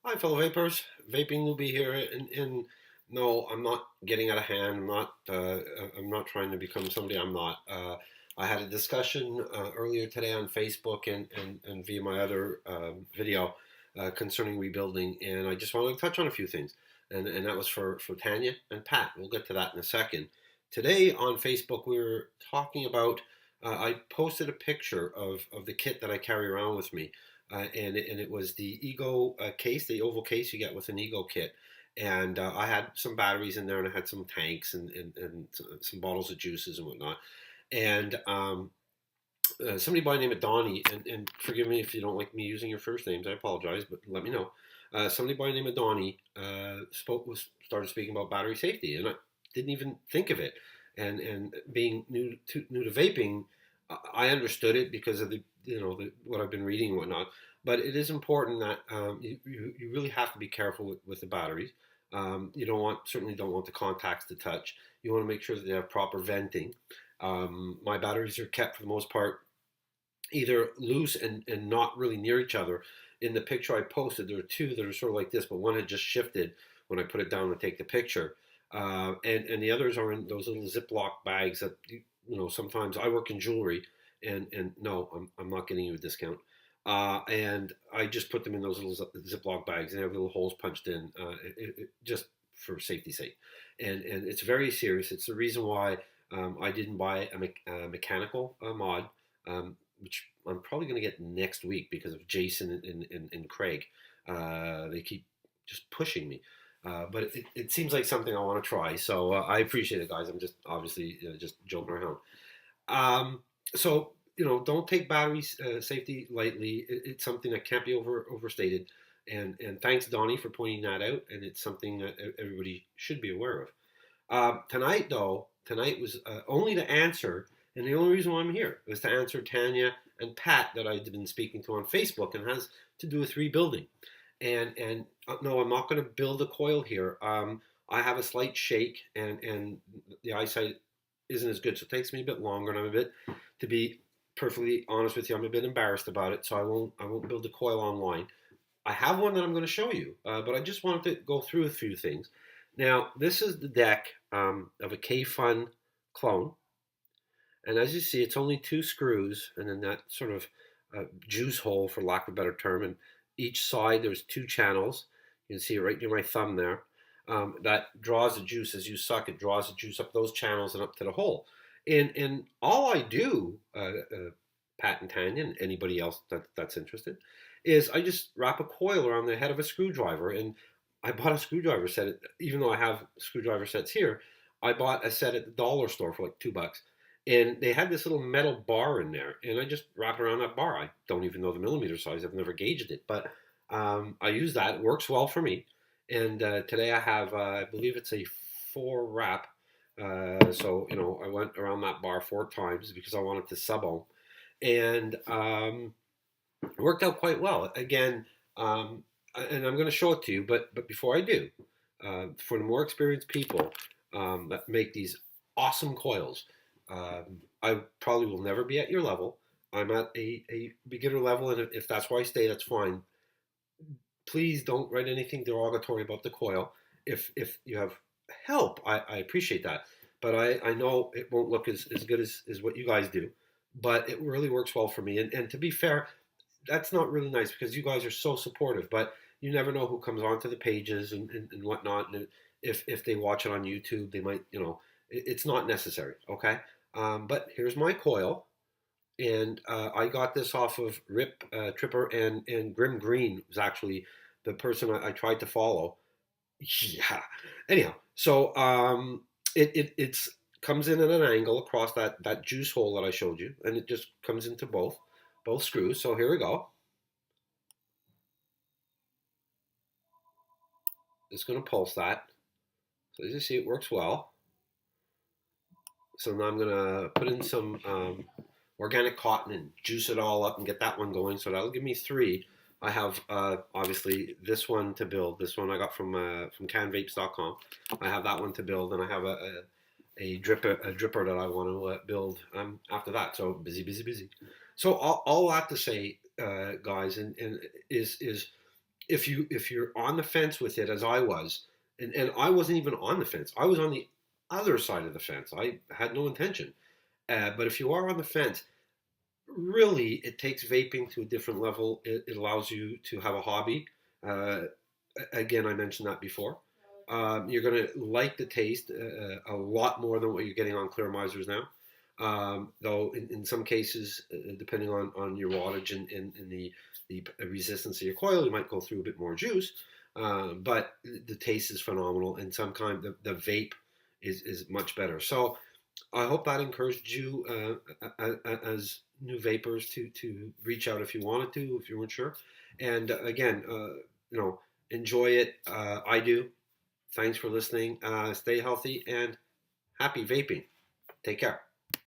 Hi, fellow vapors. Vaping Newbie here, and no, I'm not getting out of hand. I'm not trying to become somebody I'm not. I had a discussion earlier today on Facebook and via my other video concerning rebuilding, and I just wanted to touch on a few things. And that was for Tanya and Pat. We'll get to that in a second. Today on Facebook, we were talking about. I posted a picture of the kit that I carry around with me, and it was the Ego case, the oval case you get with an Ego kit. And I had some batteries in there, and I had some tanks and some bottles of juices and whatnot. And somebody by the name of Donnie, and forgive me if you don't like me using your first names, I apologize, but let me know. Somebody by the name of Donnie started speaking about battery safety, and I didn't even think of it. And being new to vaping, I understood it because of what I've been reading and whatnot. But it is important that you really have to be careful with the batteries. You certainly don't want the contacts to touch. You want to make sure that they have proper venting. My batteries are kept for the most part either loose and not really near each other. In the picture I posted, there were two that are sort of like this, but one had just shifted when I put it down to take the picture. And the others are in those little Ziploc bags that, sometimes I work in jewelry, and no, I'm not getting you a discount. And I just put them in those little Ziploc bags, and they have little holes punched in, just for safety's sake. And it's very serious. It's the reason why I didn't buy a mechanical mod, which I'm probably going to get next week because of Jason and Craig. They keep just pushing me. But it seems like something I want to try. So I appreciate it, guys. I'm just obviously just joking around. Don't take battery safety lightly. It's something that can't be overstated. And thanks, Donnie, for pointing that out. And it's something that everybody should be aware of. Tonight was only to answer, and the only reason why I'm here was to answer Tanya and Pat that I've been speaking to on Facebook, and has to do with rebuilding. And no, I'm not going to build a coil here. I have a slight shake, and the eyesight isn't as good, so it takes me a bit longer, and to be perfectly honest with you, I'm a bit embarrassed about it, so I won't build a coil online. I have one that I'm going to show you, but I just wanted to go through a few things. Now, this is the deck of a K-Fun clone, and as you see, it's only two screws, and then that sort of juice hole, for lack of a better term, and each side there's two channels. You can see it right near my thumb there. That draws the juice as you suck. It draws the juice up those channels and up to the hole. And all I do, Pat and Tanya, and anybody else that's interested, is I just wrap a coil around the head of a screwdriver. And I bought a screwdriver set, even though I have screwdriver sets here. I bought a set at the dollar store for like $2. And they had this little metal bar in there, and I just wrap it around that bar. I don't even know the millimeter size. I've never gauged it, but I use that. It works well for me. And today I have, I believe it's a 4 wrap. So I went around that bar 4 times because I wanted to sub them, and it worked out quite well. Again, and I'm going to show it to you, but before I do, for the more experienced people that make these awesome coils, I probably will never be at your level. I'm at a beginner level, and if that's where I stay, that's fine. Please don't write anything derogatory about the coil. If you have help, I appreciate that. But I know it won't look as good as what you guys do. But it really works well for me. And to be fair, that's not really nice because you guys are so supportive. But you never know who comes onto the pages and whatnot. And if they watch it on YouTube, they might, it's not necessary. Okay. But here's my coil. And I got this off of Rip Tripper, and Grim Green was actually the person I tried to follow. Yeah. Anyhow, so it's comes in at an angle across that juice hole that I showed you, and it just comes into both screws. So here we go. It's going to pulse that. So as you see, it works well. So now I'm going to put in some organic cotton and juice it all up and get that one going. So that'll give me 3. I have obviously this one to build. This one I got from canvapes.com. I have that one to build, and I have a dripper that I want to build after that. So busy, busy, busy. So all that to say, guys, and is if you're on the fence with it, as I was, and I wasn't even on the fence, I was on the other side of the fence. I had no intention. But if you are on the fence, really, it takes vaping to a different level. It allows you to have a hobby. Uh, Again, I mentioned that before. You're going to like the taste a lot more than what you're getting on clear misers now. Though in some cases, depending on your wattage and the resistance of your coil, you might go through a bit more juice. But the taste is phenomenal, and some kind the vape is much better. So I hope that encouraged you as new vapors to reach out if you wanted to, if you weren't sure. And again, enjoy it. I do. Thanks for listening. Stay healthy and happy vaping. Take care.